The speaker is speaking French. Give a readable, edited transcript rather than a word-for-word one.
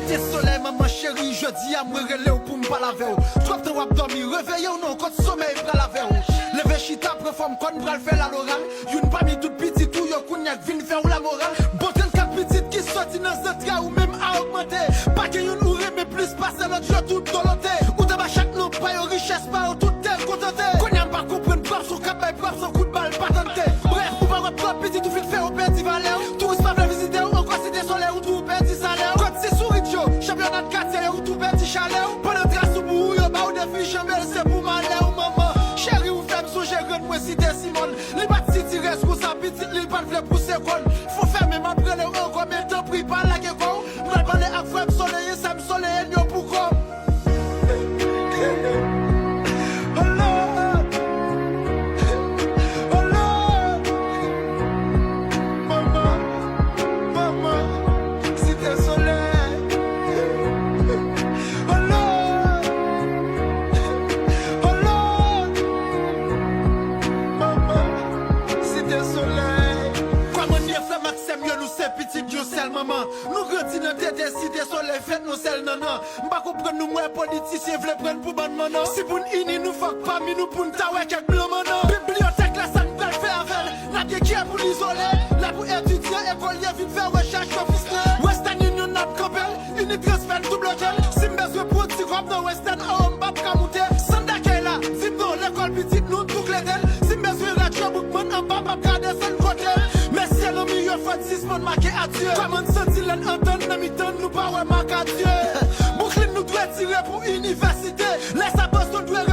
Cité soleil, maman chérie, je dis à moi relais pour me pas laver. Trop de temps dormir, réveillez ou non, quand sommeil bras laver. Levé chita, préforme, quand bras faire la l'oral. Y'une pas mis tout petit, tout yo kounyak, vin faire la morale. Beauté de 4 petites qui sortent dans ce cas ou même à augmenter. Pas que y'une ouré, mais plus passer l'autre jour tout dans l'autre. Ou d'abord chaque nom, pas yon richesse, pas tout tel contenté. Qu'on y a pas comprendre, pas sur cap, pas sur coup de balle, pas tenté. Bref, ou pas votre petit, tout fait au petit valeur. Touriste pas veut visiter, ou encore c'est des solaires, ou tout petit salaire. Quand c'est souris, championnat de quartier, ou tout petit chalet. Pendant trace ou bout, y'a pas ou des filles, chambelle, c'est pour malheur, ou maman. Chérie ou femme, sous j'ai moi si t'es Simone. Les bâtis, tu restes pour sa petite, les pas de pousser quoi. Faut fermer ma brûle, ou combien de temps pris par la gueule. Moi, parler à frère, soleil, ça me soleil, yon pourquoi. Maman, nous grandissons dans des cités sur les fêtes, nous sel nanan. M'pas comprendre nous moins politiciens veulent prendre pour ban manan. Si pour nous nous fuck pas, mais nous pour nous taouer quelques blancs manan. Bibliothèque là, ça nous fait avec. N'a qui est pour l'isoler, là pour étudier, écolier, vite faire recherche officielle. Western Union n'a pas campé, Unitransfer tout bloqué. Si m'besoin pour petit groupe dans Western, oh m'pas pas monter. Sanda là, si dans l'école petite, nous tout clédel. Si m'besoin radio bookman, en bas, pas garder son côté. Mais si elle a mis un fois 6 mois marqué à Dieu. Comment sentir l'entendre, n'a mis tant nous pas ouais marqué à Dieu. Brooklyn nous doit tirer pour université. Laisse à Boston doit